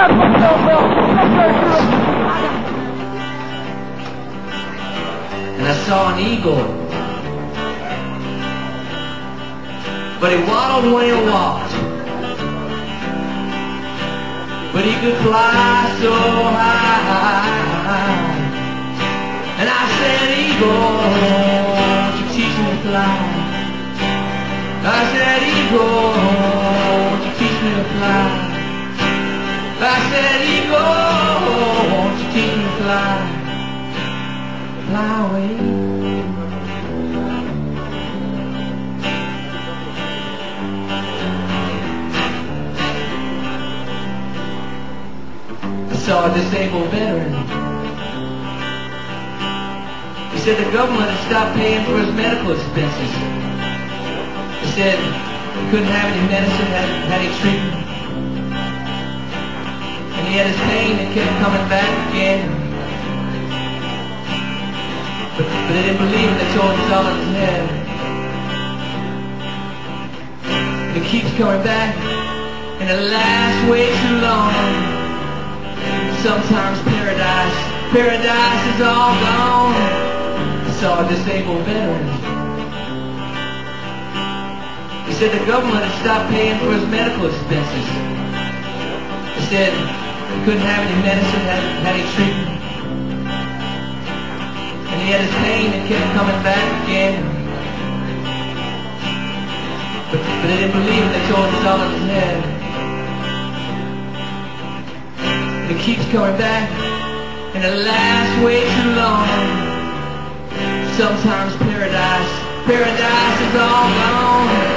And I saw an eagle, but he waddled when he walked, but he could fly so high. And I said, eagle, won't you teach me to fly? I said, eagle, won't you teach me to fly? I said, eagle, won't you teach me to fly? Fly away. I saw a disabled veteran. He said the government had stopped paying for his medical expenses. He said he couldn't have any medicine, hadn't had any treatment. And he had his pain that kept coming back again. But they didn't believe him, they told him it's all in his head. And it keeps coming back, and it lasts way too long. Sometimes paradise is all gone. I saw a disabled veteran. He said the government had stopped paying for his medical expenses. He said he couldn't have any medicine, hadn't had any treatment. And he had his pain that kept coming back again. But they didn't believe him, they told him it's all in his head. And it keeps coming back, and it lasts way too long. Sometimes paradise is all gone.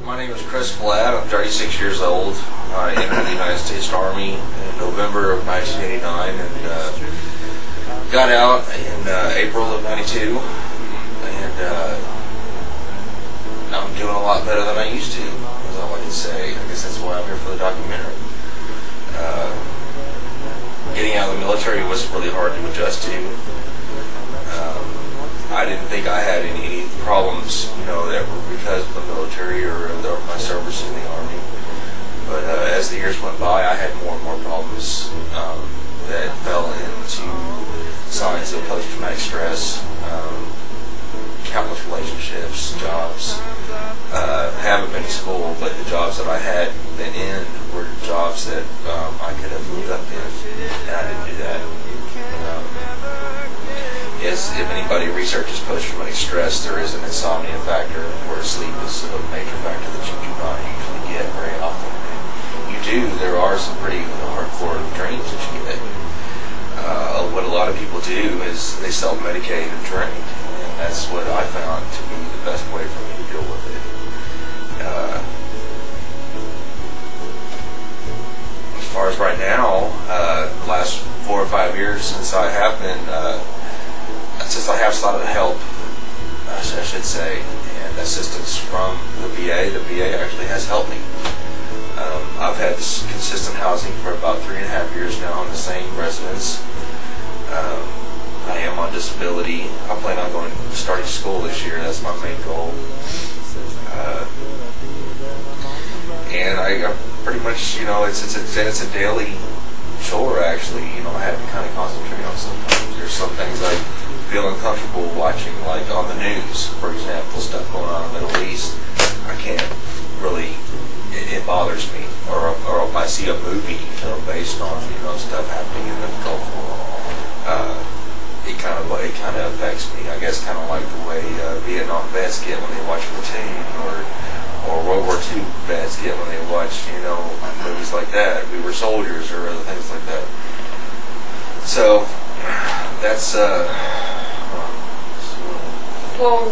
My name is Chris Flatt. I'm 36 years old. I entered the United States Army in November of 1989 and got out in April of 92. And I'm doing a lot better than I used to, is all I can say. I guess that's why I'm here for the documentary. Getting out of the military was really hard to adjust to. I didn't think I had any problems, you know, that were because of the military or my service in the Army. But as the years went by, I had more and more problems that fell into signs of post-traumatic stress, countless relationships, jobs. Haven't been to school, but the jobs that I had been in were jobs that I could have moved up in, and I didn't do that. If anybody researches post-traumatic stress, there is an insomnia factor where sleep is a major factor that you do not usually get very often. You do, there are some pretty hardcore dreams that you get. What a lot of people do is they self-medicate and drink, and that's what I found to be the best way for me to deal with it. As far as right now, the last 4 or 5 years since I have sought help, I should say, and assistance from the VA. The VA actually has helped me. I've had this consistent housing for about 3.5 years now in the same residence. I am on disability. I plan on starting school this year. That's my main goal. And I pretty much, you know, it's a daily chore actually. You know, I have to kind of concentrate on sometimes. There's some things I feel uncomfortable watching, like on the news, for example, stuff going on in the Middle East. I can't really, it bothers me. Or if I see a movie, you know, based on, you know, stuff happening in the Gulf War, it kind of affects me. I guess kind of like the way Vietnam vets get when they watch Platoon, or World War II vets get when they watch, you know, movies like that. We Were Soldiers, or other things like that. So that's Well,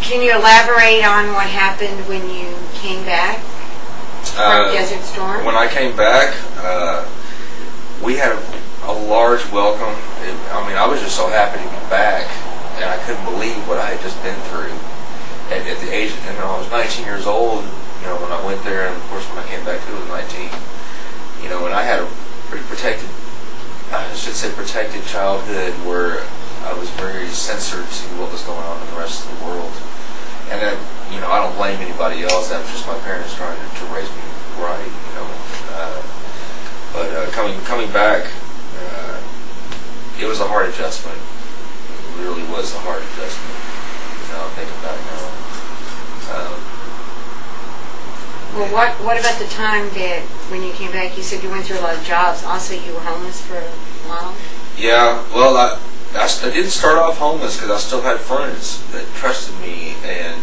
can you elaborate on what happened when you came back from Desert Storm? When I came back, we had a large welcome. I mean, I was just so happy to be back, and I couldn't believe what I had just been through. At the age, I was 19 years old, when I went there, and of course when I came back, it was 19. And I had a pretty protected, I should say protected childhood where I was very censored to what was going on in the rest of the world. And then, I don't blame anybody else. That was just my parents trying to raise me right, But coming back, it was a hard adjustment. It really was a hard adjustment. I'm thinking back now. Well, what about the time that when you came back, you said you went through a lot of jobs. Also, you were homeless for a while? Yeah, well, I didn't start off homeless because I still had friends that trusted me and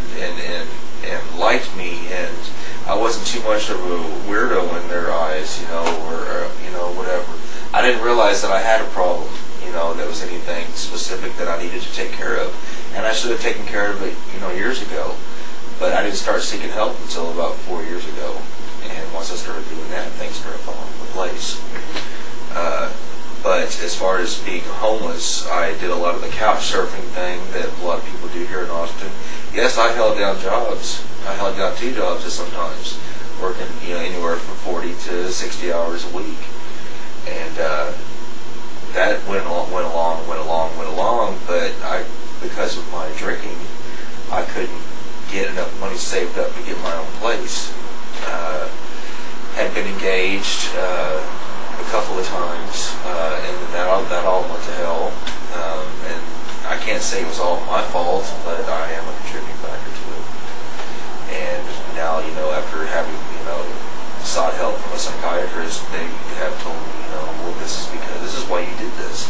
liked me, and I wasn't too much of a weirdo in their eyes, or whatever. I didn't realize that I had a problem, that was anything specific that I needed to take care of, and I should have taken care of it, years ago. But I didn't start seeking help until about 4 years ago, and once I started doing that, things started falling into place. But as far as being homeless, I did a lot of the couch surfing thing that a lot of people do here in Austin. Yes, I held down jobs. I held down 2 jobs sometimes, working anywhere from 40 to 60 hours a week, and that went along. But because of my drinking, I couldn't get enough money saved up to get my own place. Had been engaged a couple of times, and that all went to hell. And I can't say it was all my fault, but I am a contributing factor to it. And now, after having, sought help from a psychiatrist, they have told me, well, this is why you did this.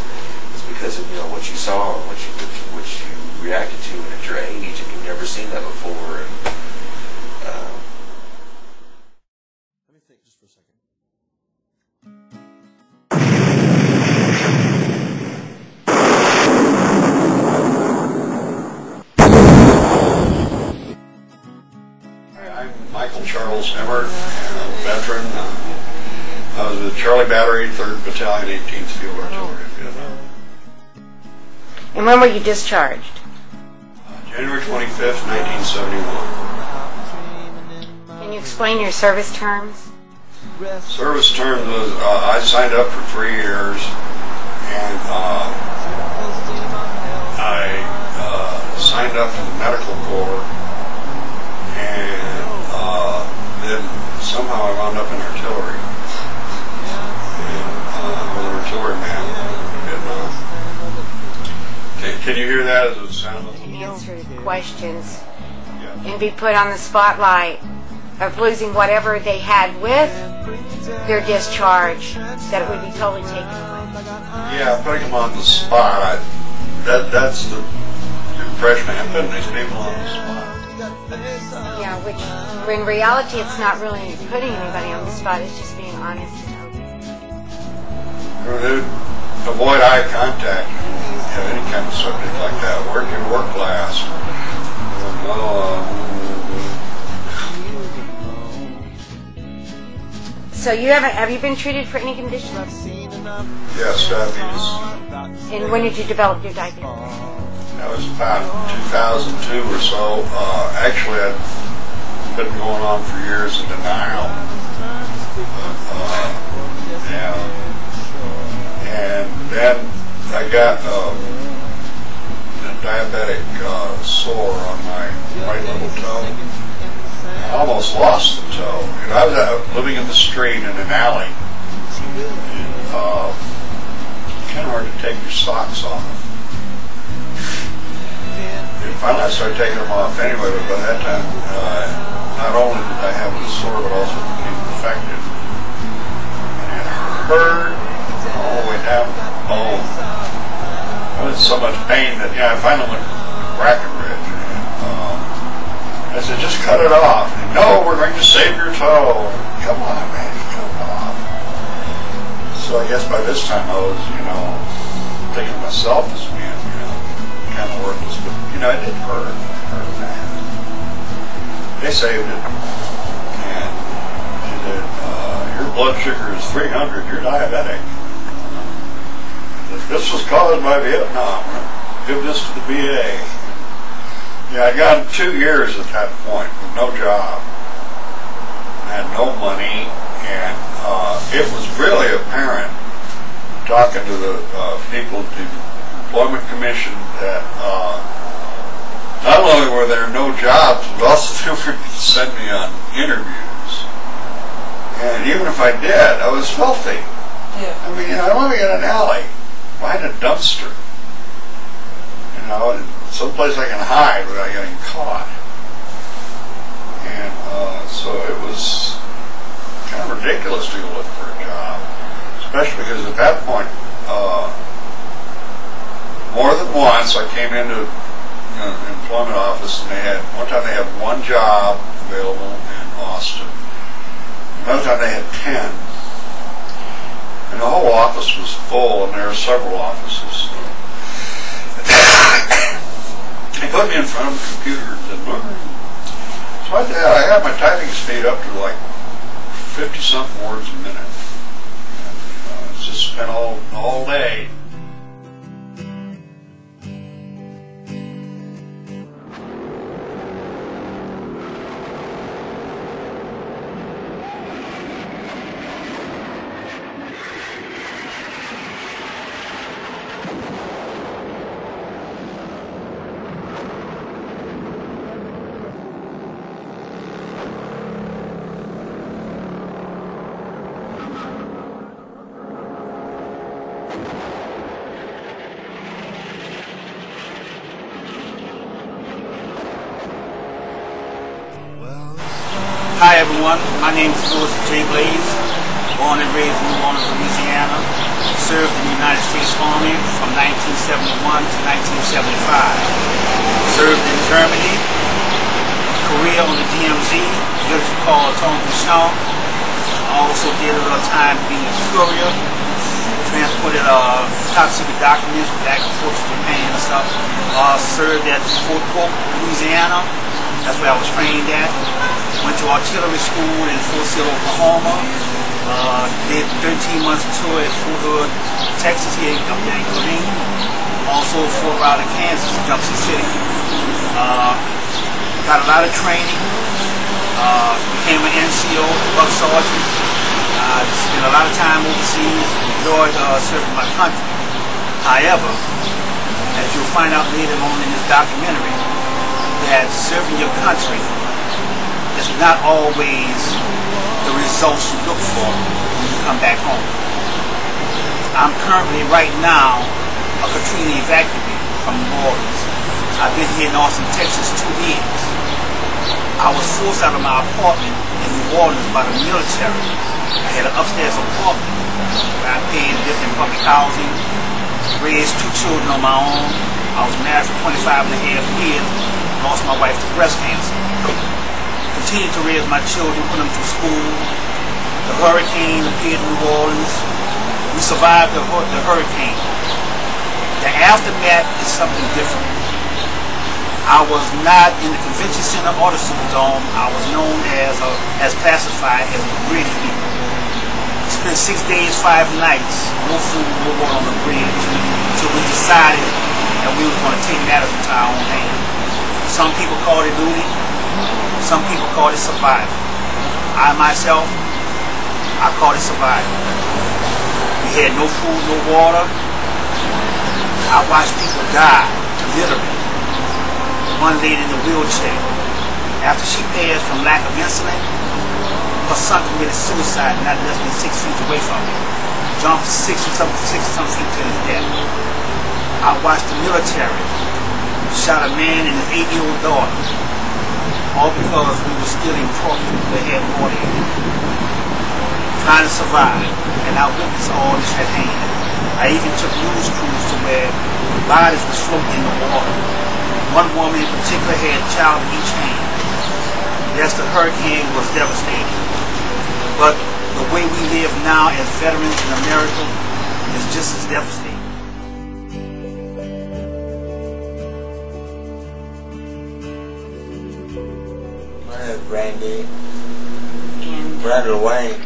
It's because of, what you saw and what you reacted to, and at your age, and you've never seen that before. And, let me think just for a second. I'm Michael Charles Emmert, a veteran. I was with Charlie Battery, 3rd Battalion, 18th Field Artillery in Vietnam. And when were you discharged? January 25th, 1971. Can you explain your service terms? Service terms was, I signed up for 3 years, and I signed up for the Medical Corps, and then somehow I wound up in artillery. And I was an artilleryman in Vietnam. Can you hear that as it sounds? Answer questions Yeah. and be put on the spotlight of losing whatever they had with their discharge, that it would be totally taken away. Yeah, putting them on the spot. That's the impression I'm putting these people on the spot. Yeah, which in reality it's not really putting anybody on the spot, it's just being honest and open. Avoid eye contact. Any kind of subject like that. Work last. So have you been treated for any condition? Yes, diabetes. And when did you develop your diabetes? That was about 2002 or so. Actually, I'd been going on for years in denial. And then I got a diabetic sore on my right little toe. I almost lost the toe. And I was living in the street in an alley. And, kind of hard to take your socks off. And finally I started taking them off anyway, but by that time, not only did I have the sore, but also became infected. And it hurt all the way down to the bone. I was in so much pain that, I finally went to Brackenridge. And I said, just cut it off. And, no, we're going to save your toe. Come on, man, cut it off. So I guess by this time I was, thinking of myself as being, kind of worthless. But, it didn't hurt. It hurt bad. They saved it. And she said, your blood sugar is 300. You're diabetic. This was caused by Vietnam. Give this to the VA. Yeah, I got 2 years at that point with no job. I had no money, and it was really apparent talking to the people at the Employment Commission that not only were there no jobs, but also they were going to send me on interviews. And even if I did, I was filthy. Yeah. I mean, I don't want to get in an alley, behind a dumpster. You know, someplace I can hide without getting caught. And so it was kind of ridiculous to go look for a job, especially because at that point, more than once I came into an employment office and one time they had 1 job available in Austin. Another time they had 10. And the whole office was full, and there were several offices. They put me in front of a computer and said, "Look." So I did. I had my typing speed up to like 50-something words a minute. And, just spent all day. Hi everyone, my name is Louis J. Blaze, born and raised in New Orleans, Louisiana, served in the United States Army from 1971 to 1975, served in Germany, Korea on the DMZ, village called Tonguchon, also did a little time being a courier, transported top secret documents back and forth to Japan and stuff, served at Fort Polk, Louisiana, that's where I was trained at. Went to artillery school in Fort Sill, Oklahoma. Did 13 months tour at Fort Hood, Texas, here up there in Killeen. Also Fort Riley, Kansas, Junction City. Got a lot of training. Became an NCO, Buck Sergeant. Spent a lot of time overseas. Enjoyed serving my country. However, as you'll find out later on in this documentary, that serving your country is not always the results you look for when you come back home. I'm currently, right now, a Katrina evacuee from New Orleans. I've been here in Austin, Texas 2 years. I was forced out of my apartment in New Orleans by the military. I had an upstairs apartment where I paid and lived in public housing, raised 2 children on my own. I was married for 25 and a half years, lost my wife to breast cancer. Continued to raise my children, put them through school. The hurricane appeared in New Orleans. We survived the hurricane. The aftermath is something different. I was not in the convention center or the Superdome. I was known as classified as a bridge people. Spent 6 days, 5 nights, no food, no water on the bridge, until we decided that we were going to take matters into our own hands. Some people call it duty. Some people call it survival. I myself, I call it survival. We had no food, no water. I watched people die, literally. One lady in the wheelchair, after she passed from lack of insulin, her son committed suicide not less than 6 feet away from me. Jumped 6 or some feet to his death. I watched the military shot a man and his 8-year-old daughter, all because we were stealing pork they had water in it. Trying to survive, and I witnessed all this at hand. I even took news crews to where bodies were floating in the water. One woman in particular had a child in each hand. Yes, the hurricane was devastating, but the way we live now as veterans in America is just as devastating. Brandy. Brandy Wayne.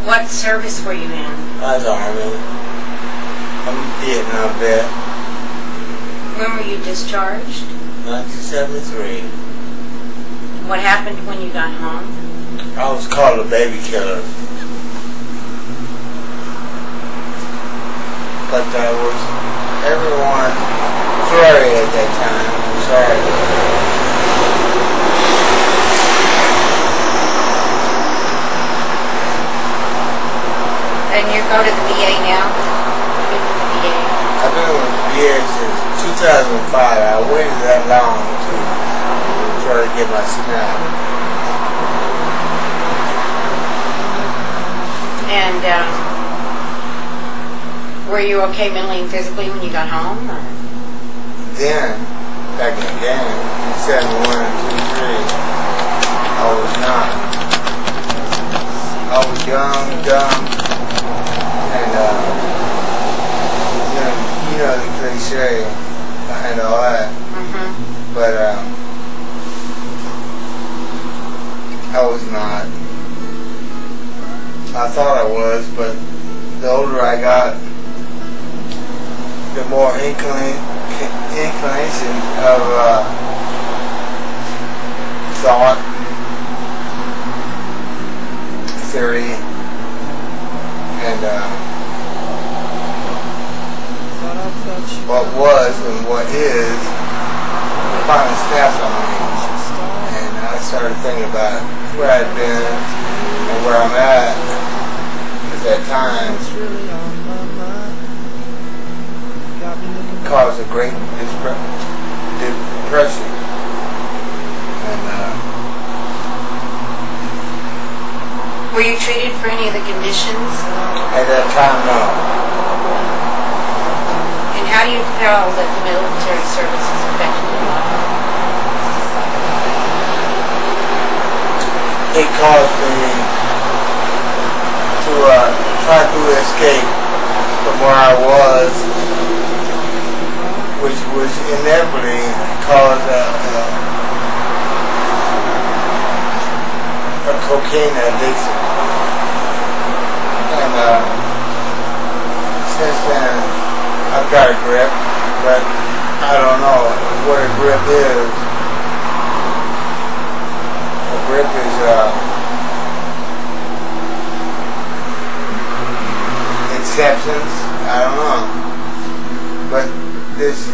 What service were you in? I was Army. I'm a Vietnam vet. When were you discharged? 1973. What happened when you got home? I was called a baby killer. But everyone was worried at that time. I'm sorry. And you go to the VA now? You've been to the VA? I've been with the VA since 2005. I waited that long to try to get my SNAP. And were you okay mentally and physically when you got home? Or? Then, back in the game, in 71 and 23, I was not. I was young, dumb, and you know the cliche behind all that. Mm-hmm. But I was not. I thought I was, but the older I got, the more inclination of thought, theory, and what was and what is finally snapped on me. And I started thinking about where I'd been and where I'm at at that time. Caused a great depression. And were you treated for any of the conditions? at that time, no. And how do you feel that the military service has affected your life? It caused me to try to escape from where I was, which was inevitably cause a cocaine addiction. And since then, I've got a grip, but I don't know what a grip is. A grip is acceptance. I don't know, but this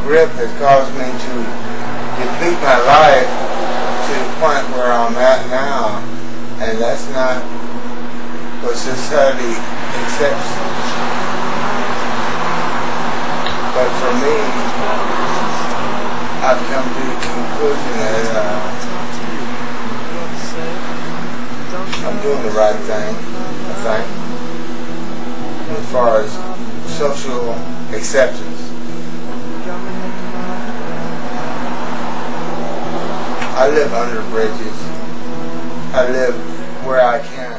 grip has caused me to deplete my life to the point where I'm at now, and that's not what society accepts. But for me, I've come to the conclusion that I'm doing the right thing, I think, as far as social acceptance. I live under bridges. I live where I can.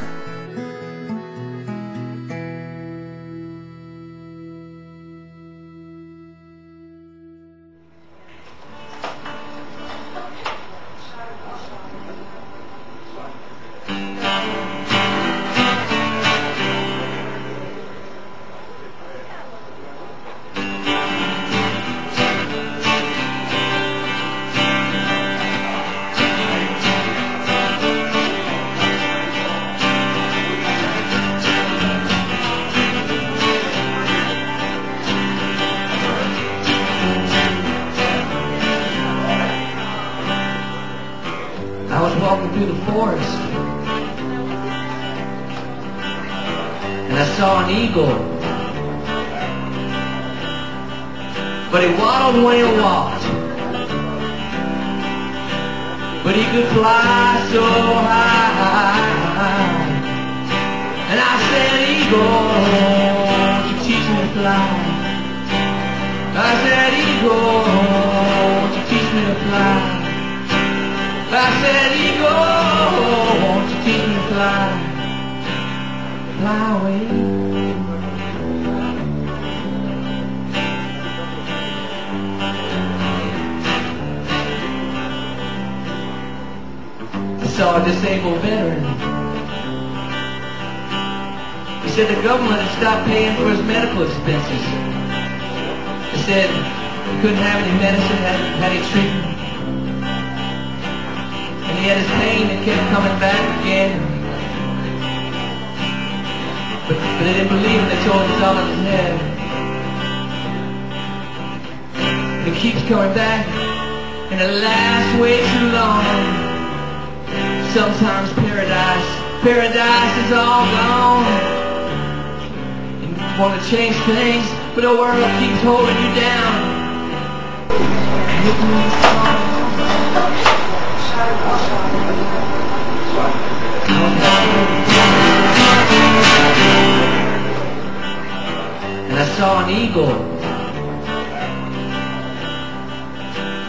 I was walking through the forest, and I saw an eagle. But he waddled when he walked, but he could fly so high. And I said, eagle, won't you teach me to fly? I said, eagle, won't you teach me to fly? I said, eagle, won't you teach me to fly? Fly away. The saw a disabled veteran. He said the government had stopped paying for his medical expenses. He said he couldn't have any medicine, hadn't had any treatment. And he had his pain that kept coming back again. But they didn't believe him, they told him it's all in his head. And it keeps coming back, and it lasts way too long. Sometimes paradise is all gone. And you want to change things, but the world keeps holding you down. And I saw an eagle,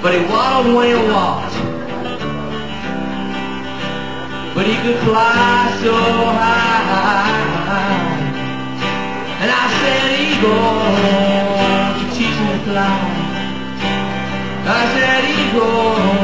but he waddled when he walked. But he could fly so high. And I said, eagle, won't you teach me to fly? I said, eagle,